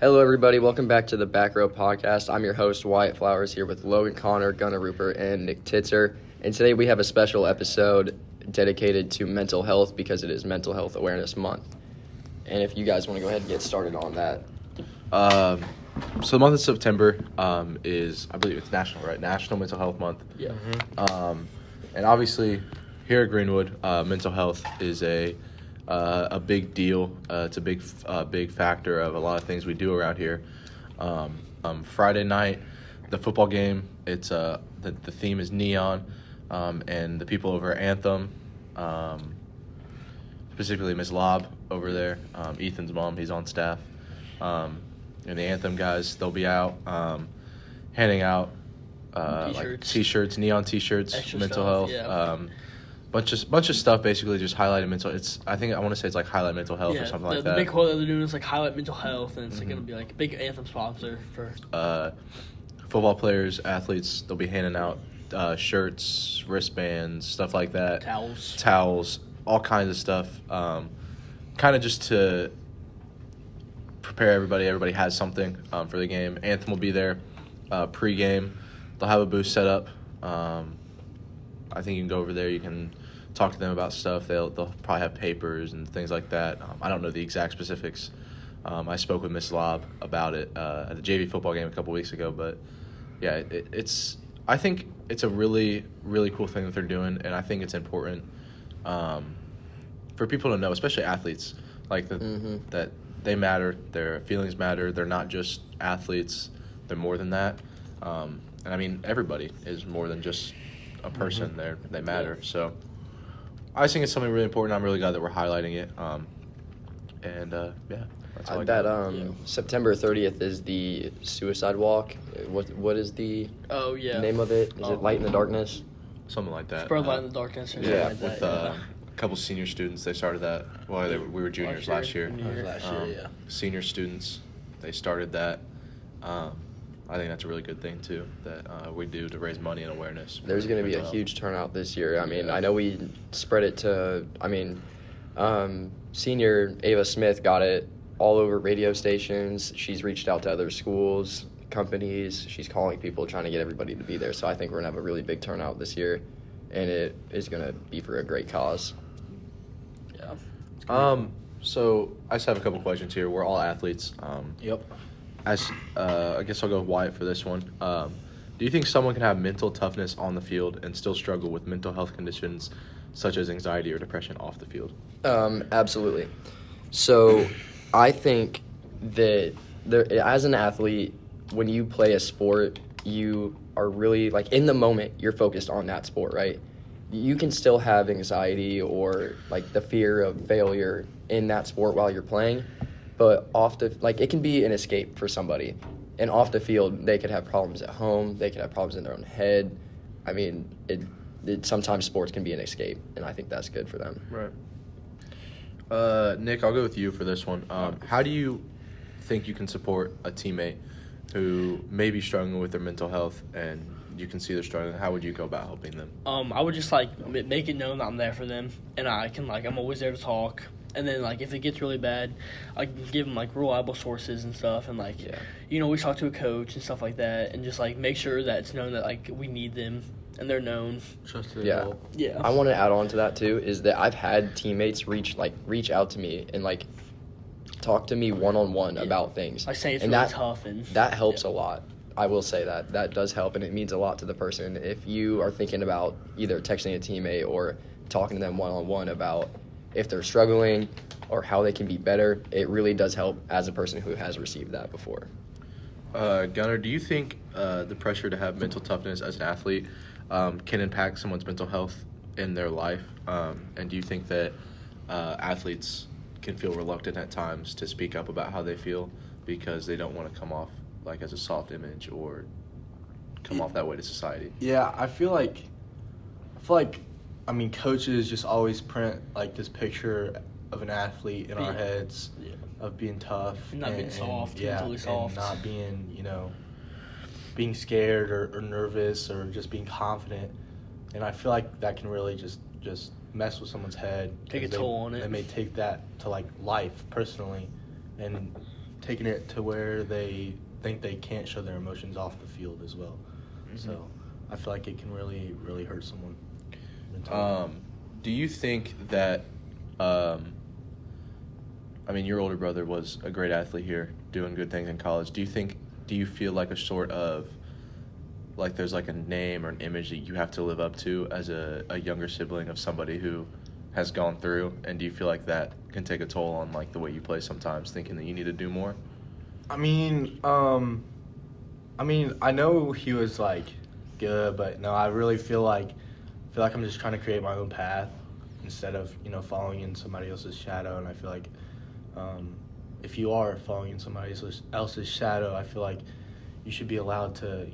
Hello, everybody. Welcome back to the Back Row Podcast. I'm your host, Wyatt Flowers, here with Logan Connor, Gunnar Rupert, and Nick Titzer. And today we have a special episode dedicated to mental health because it is Mental Health Awareness Month. And if you guys want to go ahead and get started on that. So the month of September is, I believe it's national, right? National Mental Health Month. Yeah. And obviously, here at Greenwood, mental health is a big deal. It's a big factor of a lot of things we do around here. Friday night, the football game. It's the theme is neon, and the people over at Anthem, specifically Ms. Lob over there, Ethan's mom. He's on staff. And the Anthem guys, they'll be out handing out t-shirts, neon t-shirts, extra mental stuff, health, yeah. bunch of stuff basically just highlighting mental. I want to say it's like highlight mental health or something like the that. big quote that they're doing is like highlight mental health, and it's like gonna be like a big Anthem sponsor for Football players, athletes, they'll be handing out shirts, wristbands, stuff like that. Towels, all kinds of stuff. Kind of just to prepare everybody. Everybody has something for the game. Anthem will be there pre-game. They'll have a booth set up. I think you can go over there. You can talk to them about stuff. They'll probably have papers and things like that. I don't know the exact specifics. I spoke with Miss Lob about it at the JV football game a couple weeks ago. But yeah, I think it's a really, really cool thing that they're doing, and I think it's important for people to know, especially athletes, like that they matter. Their feelings matter. They're not just athletes. They're more than that. And I mean, everybody is more than just a person. They matter. Yeah. So I just think it's something really important. I'm really glad that we're highlighting it. Yeah, that's all I got. September 30th is the suicide walk. What is the name of it? Is it Light in the Darkness? Something like that. Spread light in the darkness. Or yeah, something like with that, a couple senior students. They started that. Well, we were juniors last year. Senior students, they started that. I think that's a really good thing too that we do to raise money and awareness. There's going to be a huge turnout this year. I mean, I know we spread it to. Senior Ava Smith got it all over radio stations. She's reached out to other schools, companies. She's calling people, trying to get everybody to be there. So I think we're going to have a really big turnout this year, and it is going to be for a great cause. Yeah. So I just have a couple questions here. We're all athletes. Yep. I guess I'll go with Wyatt for this one. Do you think someone can have mental toughness on the field and still struggle with mental health conditions such as anxiety or depression off the field? Absolutely. So I think that as an athlete, when you play a sport, you are really, like, in the moment, you're focused on that sport, right? You can still have anxiety or, like, the fear of failure in that sport while you're playing, but it can be an escape for somebody. And off the field, they could have problems at home. They could have problems in their own head. I mean, sometimes sports can be an escape, and I think that's good for them. Right. Nick, I'll go with you for this one. How do you think you can support a teammate who may be struggling with their mental health and you can see they're struggling? How would you go about helping them? I would just make it known that I'm there for them, and I'm always there to talk. And then, if it gets really bad, I can give them, reliable sources and stuff. And, we talk to a coach and stuff like that. And just, make sure that it's known that, we need them and they're known. Trusted Yeah. adult. Yeah. I want to add on to that, too, is that I've had teammates reach out to me and, talk to me one-on-one about things. I say it's and really tough. And that helps a lot. I will say that. That does help, and it means a lot to the person. If you are thinking about either texting a teammate or talking to them one-on-one about if they're struggling or how they can be better, it really does help as a person who has received that before. Gunnar, do you think the pressure to have mental toughness as an athlete can impact someone's mental health in their life? And do you think that athletes can feel reluctant at times to speak up about how they feel because they don't want to come off as a soft image or come off that way to society? Yeah, I feel like coaches just always print this picture of an athlete in our heads of being tough and not being soft, mentally soft, and not being being scared or nervous or just being confident. And I feel like that can really just mess with someone's head. Take a toll on it. They may take that to life personally, and taking it to where they think they can't show their emotions off the field as well. Mm-hmm. So I feel like it can really, really hurt someone mentally. Do you think that, your older brother was a great athlete here, doing good things in college. Do you feel like a sort of, like there's like a name or an image that you have to live up to as a younger sibling of somebody who has gone through? And do you feel like that can take a toll on like the way you play sometimes, thinking that you need to do more? I know he was like good, but no, I really feel like I'm just trying to create my own path instead of, following in somebody else's shadow. And I feel like if you are following in somebody else's shadow, I feel like you should be allowed to,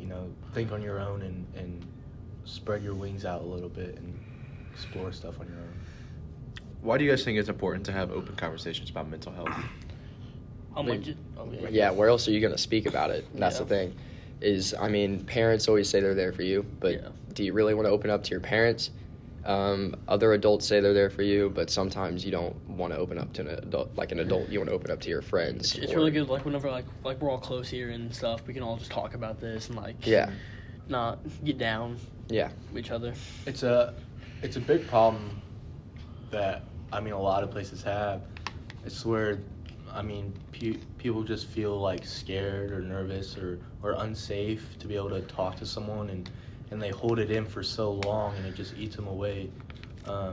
think on your own and spread your wings out a little bit and explore stuff on your own. Why do you guys think it's important to have open conversations about mental health? Yeah, where else are you going to speak about it? That's Yeah. the thing. Parents always say they're there for you, but do you really want to open up to your parents? Other adults say they're there for you, but sometimes you don't want to open up to an adult. Like an adult, you want to open up to your friends. It's really good, like whenever like we're all close here and stuff, we can all just talk about this and not get down with each other. It's a big problem that a lot of places have. It's where people just feel like scared or nervous or unsafe to be able to talk to someone, and they hold it in for so long, and it just eats them away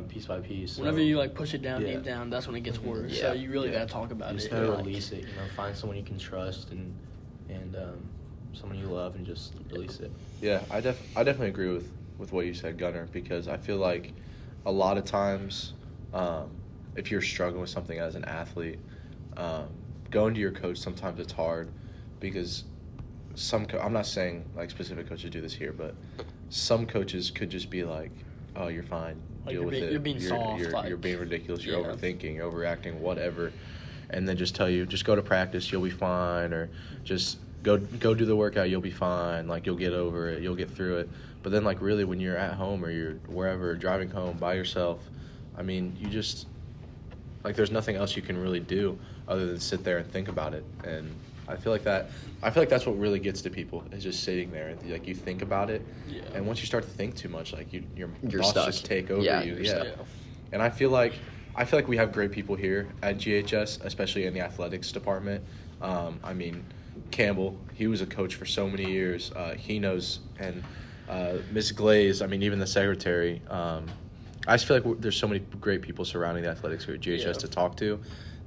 piece by piece. Whenever you like push it down deep down, that's when it gets worse. Yeah. So you really gotta talk about you it. just gotta release it. Find someone you can trust and someone you love, and just release it. Yeah, I definitely agree with what you said, Gunnar, because I feel like a lot of times, if you're struggling with something as an athlete, going to your coach, sometimes it's hard because I'm not saying like specific coaches do this here, but some coaches could just be like, "Oh, you're fine. Deal with it. You're being soft. You're being ridiculous. You're overthinking. You're overreacting. Whatever." And then just tell you, just go to practice. You'll be fine, or just go do the workout. You'll be fine. Like you'll get over it. You'll get through it. But then like really, when you're at home or you're wherever driving home by yourself, you just like there's nothing else you can really do other than sit there and think about it. And I feel like that's what really gets to people, is just sitting there and like you think about it. Yeah. And once you start to think too much, like your You're thoughts stuck. just take over you. You're Yeah. stuck. And I feel like we have great people here at GHS, especially in the athletics department. Campbell, he was a coach for so many years. He knows, and Miss Glaze, even the secretary. I just feel like there's so many great people surrounding the athletics here at GHS to talk to,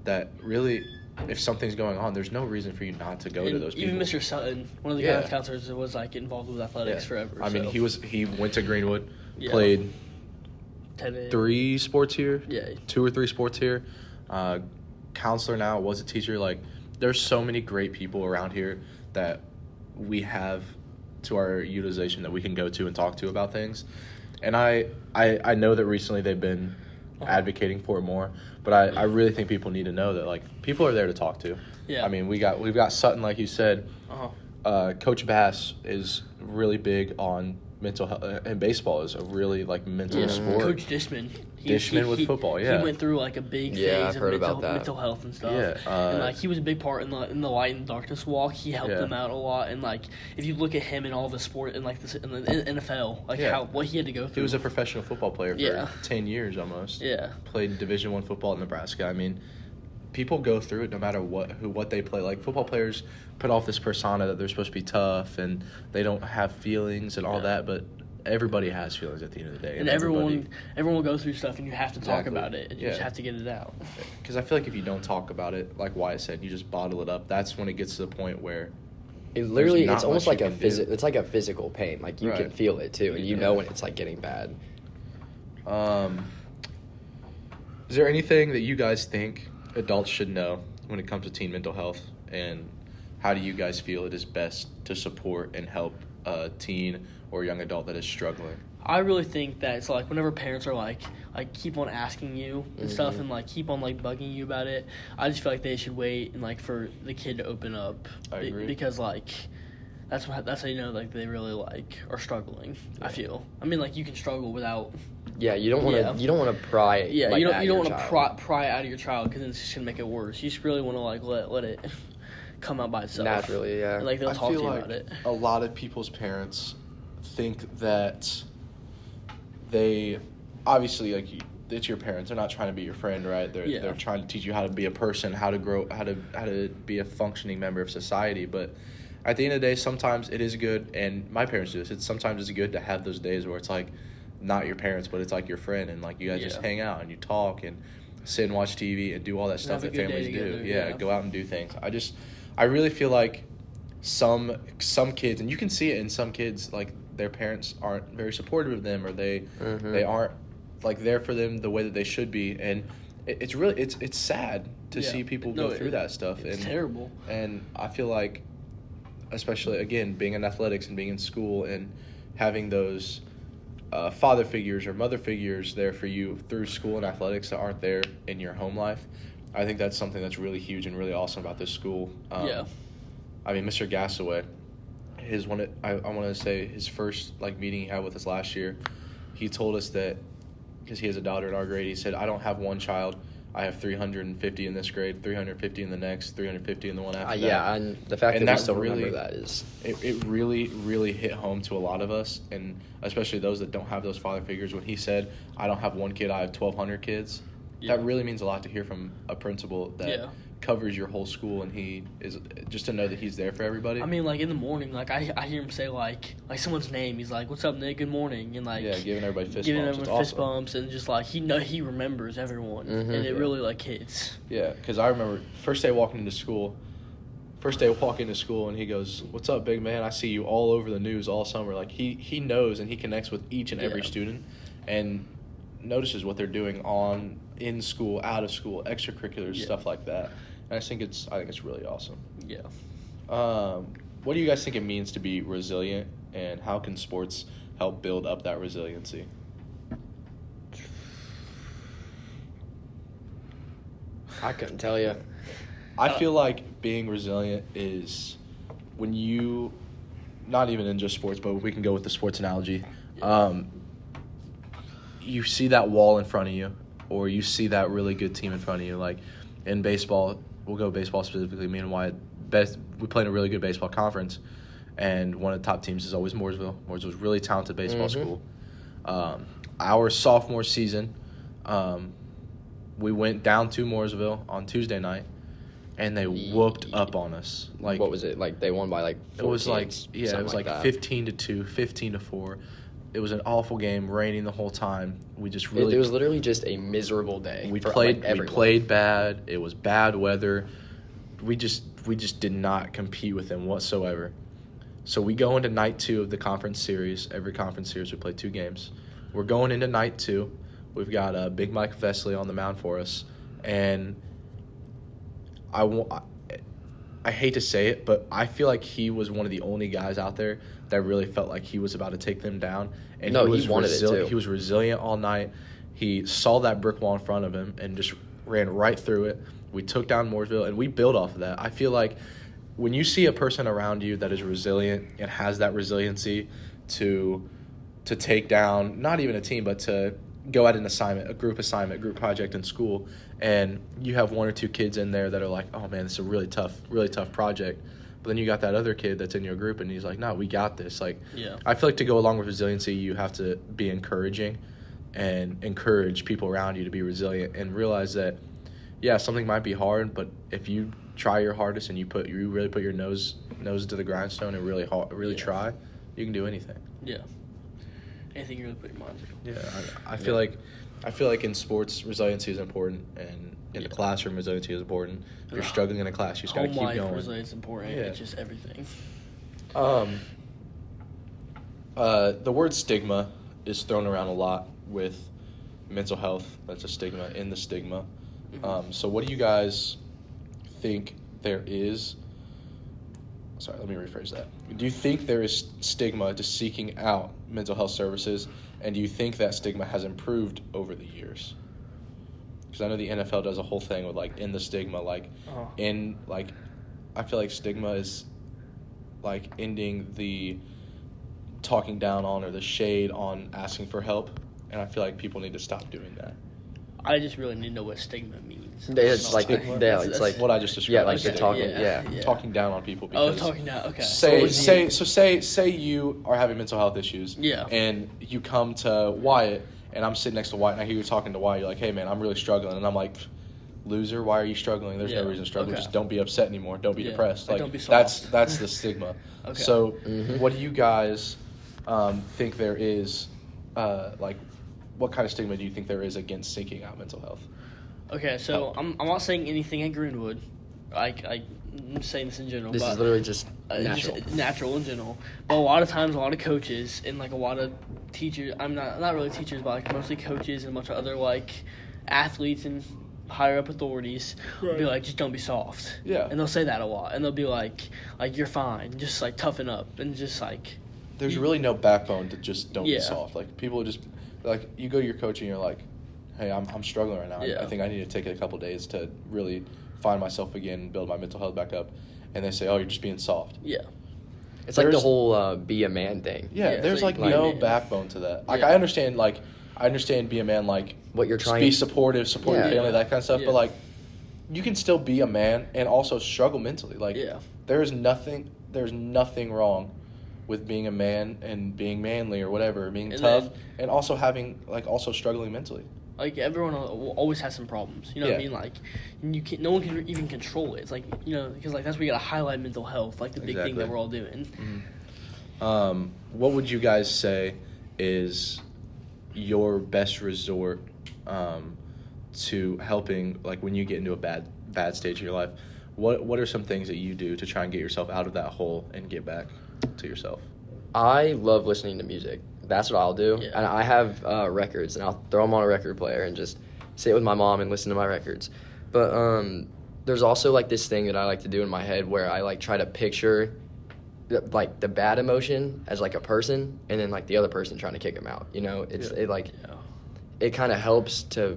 that really, if something's going on, there's no reason for you not to go to those people. Even Mr. Sutton, one of the guidance counselors, was like involved with athletics forever. He went to Greenwood, Yeah. played 10 3 sports here, Yeah. 2 or 3 sports here. Counselor now, was a teacher. Like, there's so many great people around here that we have to our utilization that we can go to and talk to about things. And I know that recently they've been advocating for it more, but I really think people need to know that like people are there to talk to. Yeah. We've got Sutton, like you said. Coach Bass is really big on mental health, and baseball is a really like mental sport. Coach Dishman. With football, yeah. He went through like a big phase I've of heard about that. mental health and stuff. Yeah, and like he was a big part in the light and darkness walk. He helped them out a lot. And like if you look at him in all the sport and like in the NFL, like what he had to go through. He was a professional football player for 10 years almost. Yeah. Played Division I football in Nebraska. People go through it no matter what they play. Like football players put off this persona that they're supposed to be tough and they don't have feelings and all that, but everybody has feelings at the end of the day. And everyone will go through stuff, and you have to talk about it. And you just have to get it out. Because I feel like if you don't talk about it, like Wyatt said, you just bottle it up. That's when it gets to the point where it's almost like it's like a physical pain. Like you can feel it too, and you know when it's like getting bad. Is there anything that you guys think adults should know when it comes to teen mental health, and how do you guys feel it is best to support and help a teen or young adult that is struggling? I really think that it's like whenever parents are like keep on asking you and stuff and like keep on like bugging you about it, I just feel like they should wait and like for the kid to open up. I agree. Because like that's how you know like they really like are struggling. I feel. Like you can struggle without. Yeah, you don't want to pry. Yeah, like, you don't want to to pry out of your child because it's just gonna make it worse. You just really want to like let it. come out by itself. Naturally, yeah. Like they'll I talk to feel you like about it. a lot of people's parents think that they obviously it's your parents. They're not trying to be your friend, right? They're trying to teach you how to be a person, how to grow, how to be a functioning member of society. But at the end of the day, sometimes it is good, and my parents do this. Sometimes it's good to have those days where it's like not your parents, but it's like your friend, and like you guys just hang out and you talk and sit and watch TV and do all that stuff have a that good day families do. together, Yeah, yeah. go out and do things. I really feel like some kids, and you can see it in some kids, like their parents aren't very supportive of them, or they aren't like there for them the way that they should be, and it's really it's sad to see people go through that stuff. It's and terrible. And I feel like, especially again being in athletics and being in school and having those father figures or mother figures there for you through school and athletics that aren't there in your home life, I think that's something that's really huge and really awesome about this school. I mean, Mr. Gassaway, I want to say his first meeting he had with us last year, he told us that, because he has a daughter in our grade, he said, I don't have one child. I have 350 in this grade, 350 in the next, 350 in the one after that. Yeah, and the fact that we still remember that is... It really, really hit home to a lot of us, and especially those that don't have those father figures. When he said, I don't have one kid, I have 1,200 kids, that really means a lot to hear from a principal that covers your whole school, and he is just to know that he's there for everybody. I mean, like in the morning, like I hear him say like someone's name. He's like, "What's up, Nick? Good morning," and like giving everybody fist giving bumps. everyone fist bumps, and just like he remembers everyone, and it really like hits. Yeah, because I remember first day walking into school, and he goes, "What's up, big man? I see you all over the news all summer." Like he knows and he connects with each and every student, and notices what they're doing in school, out of school, extracurriculars, stuff like that. And I think it's really awesome. Yeah. What do you guys think it means to be resilient, and how can sports help build up that resiliency? I couldn't tell you. I feel like being resilient is when you, not even in just sports, but we can go with the sports analogy. You see that wall in front of you, or you see that really good team in front of you. Like in baseball, we'll go baseball specifically. Me and Wyatt, we play in a really good baseball conference, and one of the top teams is always Mooresville. Mooresville's a really talented baseball school. Our sophomore season, we went down to Mooresville on Tuesday night, and they whooped up on us. Like, what was it? Like they won by like 14, it was like 15-2, 15-4. It was an awful game, raining the whole time. We just really it was literally just a miserable day. We for, played everyone. We played bad. It was bad weather. We just did not compete with them whatsoever. So we go into night 2 of the conference series. Every conference series we play 2 games. We're going into night 2. We've got Big Mike Vesley on the mound for us, and I hate to say it, but I feel like he was one of the only guys out there that really felt like he was about to take them down. And he wanted it too. He was resilient all night. He saw that brick wall in front of him and just ran right through it. We took down Mooresville, and we built off of that. I feel like when you see a person around you that is resilient and has that resiliency to take down not even a team, but to go at an assignment, a group project in school, and you have 1 or 2 kids in there that are like, oh man, this is a really tough project. But then you got that other kid that's in your group, and he's like, no, we got this. Like, I feel like to go along with resiliency, you have to be encouraging and encourage people around you to be resilient and realize that, yeah, something might be hard, but if you try your hardest and you really put your nose to the grindstone and really try, you can do anything. Yeah. Anything you really put your mind to. Yeah, I feel like in sports, resiliency is important, and in the classroom, resiliency is important. If you're struggling in a class, you just got to keep going. Home life resilience is important. Yeah. It's just everything. The word stigma is thrown around a lot with mental health. That's a stigma in the stigma. Mm-hmm. So what do you guys think there is? Sorry, let me rephrase that. Do you think there is stigma to seeking out mental health services, and do you think that stigma has improved over the years? Because I know the NFL does a whole thing with in the stigma, I feel like stigma is ending the talking down on or the shade on asking for help, and I feel like people need to stop doing that. I just really need to know what stigma means. It's like Stigma? it's like what I just described. yeah, like Okay, the talking yeah. talking down on people. Oh, Because talking now. Okay. Say you are having mental health issues. Yeah. And you come to Wyatt, and I'm sitting next to Wyatt, and I hear you talking to Wyatt. You're like, "Hey, man, I'm really struggling," and I'm like, "Loser, why are you struggling? There's Yeah. no reason to struggle. Okay. Just don't be upset anymore. Don't be Yeah. depressed. Like, Like don't be that's soft. that's the stigma." Okay. So, Mhm. what do you guys think there is? Like, what kind of stigma do you think there is against seeking out mental health? Okay, so I'm not saying anything at Greenwood. I'm saying this in general. this but, is literally just just natural. natural in general. But a lot of times, a lot of coaches and like a lot of teachers. I'm not really teachers, but like mostly coaches and a bunch of other like athletes and higher up authorities will be like, just don't be soft. Yeah. And they'll say that a lot, and they'll be like you're fine, just like toughen up, and just like. There's really no backbone to just don't Yeah. be soft. Like people just like you go to your coach and you're like, "Hey, I'm struggling right now. Yeah. I think I need to take a couple days to really find myself again, and build my mental health back up." And they say, "Oh, you're just being soft." Yeah. It's like the There's- whole be a man thing. Yeah, Yeah, there's so like you- no man. backbone to that. Like Yeah. I understand be a man, like What you're trying be supportive, support your Yeah. family, that kind of stuff. Yeah. But like you can still be a man and also struggle mentally. Like Yeah. there's nothing wrong with being a man and being manly or whatever, being And tough, then- and also having also struggling mentally. Like everyone always has some problems, you know what I Yeah. mean? Like, you can no one can even control it. It's like because like that's where you gotta highlight mental health, like the big thing Exactly. that we're all doing. What would you guys say is your best resort to helping, like when you get into a bad stage of your life? What are some things that you do to try and get yourself out of that hole and get back to yourself? I love listening to music. That's what I'll do. Yeah. And I have records, and I'll throw them on a record player and just sit with my mom and listen to my records. But there's also like this thing that I like to do in my head where I like try to picture like the bad emotion as like a person, and then like the other person trying to kick them out. You know, Yeah. it kind of helps to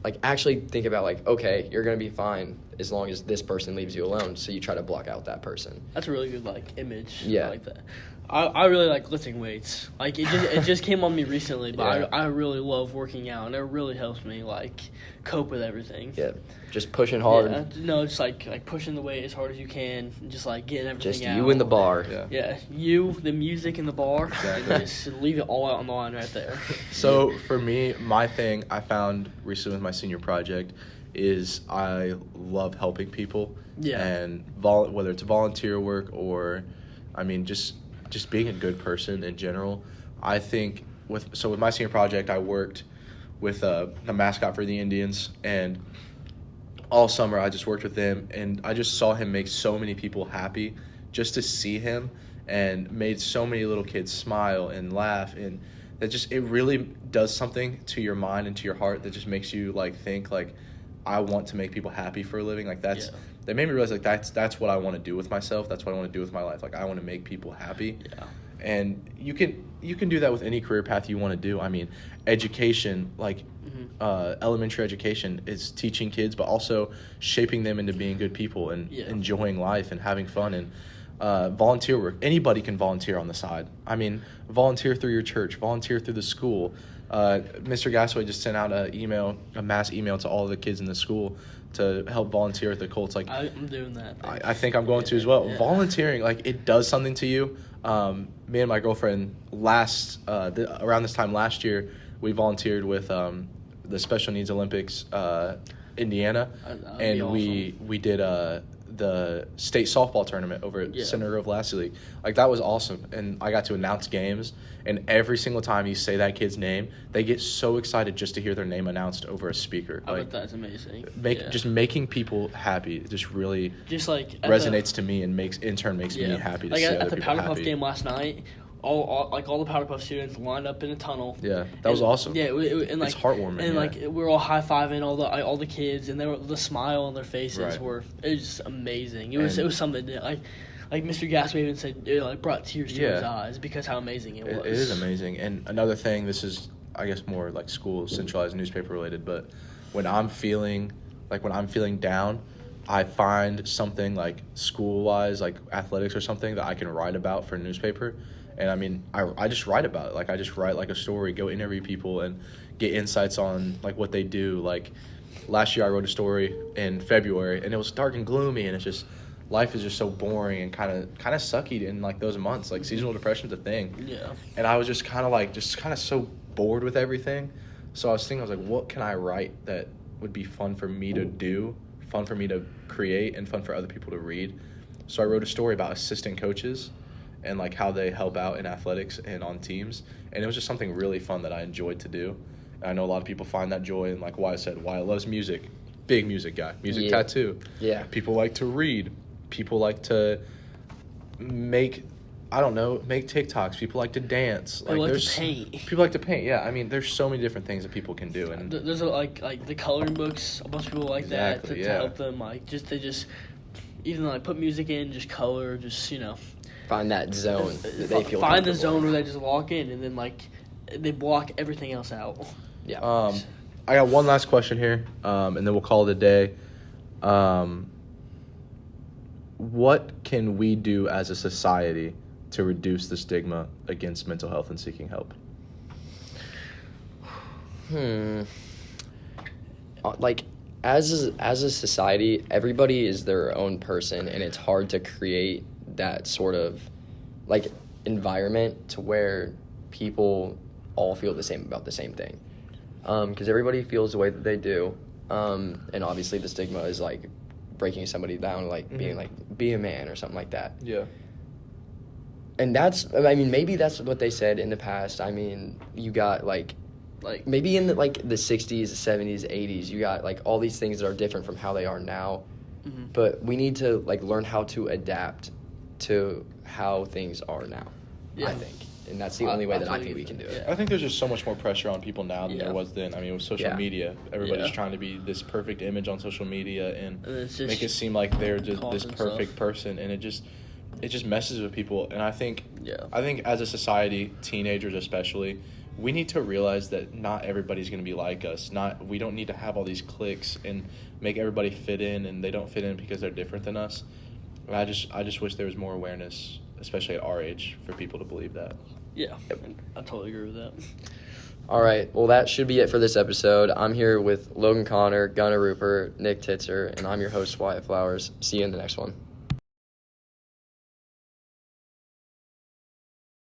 like actually think about like, okay, you're gonna be fine as long as this person leaves you alone. So you try to block out that person. That's a really good like image. Yeah. I like that. I really like lifting weights. Like it just came on me recently, but Yeah. I really love working out, and it really helps me like cope with everything. Yeah, just pushing hard. Yeah, no, just like pushing the weight as hard as you can, and just like getting everything Just out. you and the bar. Yeah. Yeah, you, the music, and the bar. Exactly. And just leave it all out on the line right there. So for me, my thing I found recently with my senior project is I love helping people. Yeah. And whether it's volunteer work or, I mean, just being a good person in general. I think with my senior project, I worked with the mascot for the Indians, and all summer I just worked with him, and I just saw him make so many people happy just to see him, and made so many little kids smile and laugh, and that just, it really does something to your mind and to your heart that just makes you like think like, I want to make people happy for a living. Like that made me realize like that's what I want to do with myself. That's what I want to do with my life. Like I want to make people happy. Yeah. And you can do that with any career path you want to do. I mean, education, like elementary education is teaching kids, but also shaping them into being good people and enjoying life and having fun. And volunteer work, anybody can volunteer on the side. I mean, volunteer through your church, volunteer through the school. Mr. Gasaway just sent out a mass email to all the kids in the school to help volunteer at the Colts. Like I'm doing that. I think I'm going to as well. Yeah. Volunteering, like it does something to you. Me and my girlfriend around this time last year, we volunteered with the Special Needs Olympics That'd Indiana, be and awesome. we did the state softball tournament over at Center Grove Lassie League. Like that was awesome, and I got to announce games. And every single time you say that kid's name, they get so excited just to hear their name announced over a speaker. I Like bet that's amazing. just making people happy just really just like resonates to me and makes me happy to like see at other the people Powder Puff happy. game last night. All the Powder Puff students lined up in a tunnel. Yeah, that was awesome. Yeah, and like It's heartwarming, and yeah. like we were all high fiving all the kids, and the smile on their faces Right. it was just amazing. It was something that like Mr. Gasway even said it like brought tears to his eyes because how amazing it was. It is amazing. And another thing, this is I guess more like school centralized newspaper related, but when I'm feeling down, I find something like school-wise, like athletics or something that I can write about for a newspaper. And I mean, I just write about it. Like, I just write like a story, go interview people and get insights on like what they do. Like last year I wrote a story in February and it was dark and gloomy, and it's just, life is just so boring and kind of sucky in like those months. Like seasonal depression's a thing. Yeah. And I was just kind of so bored with everything. So I was like, what can I write that would be fun for me to do, fun for me to create, and fun for other people to read? So I wrote a story about assistant coaches and like how they help out in athletics and on teams. And it was just something really fun that I enjoyed to do. And I know a lot of people find that joy in, like Wyatt loves music. Big music guy. Music tattoo. Yeah. People like to read. People like to make TikToks. People like to dance. People like to paint. People like to paint. Yeah, I mean, there's so many different things that people can do. And there's like the coloring books. A bunch of people like that to help them. Like they just even like put music in, just color, just find that zone that they feel. Find the zone where they just walk in, and then like they block everything else out. Yeah. I got one last question here, and then we'll call it a day. What can we do as a society to reduce the stigma against mental health and seeking help? Like, as a society, everybody is their own person, and it's hard to create that sort of, like, environment to where people all feel the same about the same thing. Because everybody feels the way that they do, and obviously the stigma is, like, breaking somebody down, like being like, be a man or something like that. Yeah. And maybe that's what they said in the past. I mean, you got like maybe in the 60s, the 70s, 80s, you got like all these things that are different from how they are now. Mm-hmm. But we need to like learn how to adapt to how things are now. Yeah. I think. And that's the only way that I think we can do it. I think there's just so much more pressure on people now than there was then. I mean, with social media, everybody's trying to be this perfect image on social media and make it seem like they're just this perfect person, and it just messes with people. And I think as a society, teenagers especially, we need to realize that not everybody's going to be like us. We don't need to have all these cliques and make everybody fit in, and they don't fit in because they're different than us. And I just wish there was more awareness, especially at our age, for people to believe that. Yeah, I totally agree with that. All right, well, that should be it for this episode. I'm here with Logan Connor, Gunnar Rupert, Nick Titzer, and I'm your host, Wyatt Flowers. See you in the next one.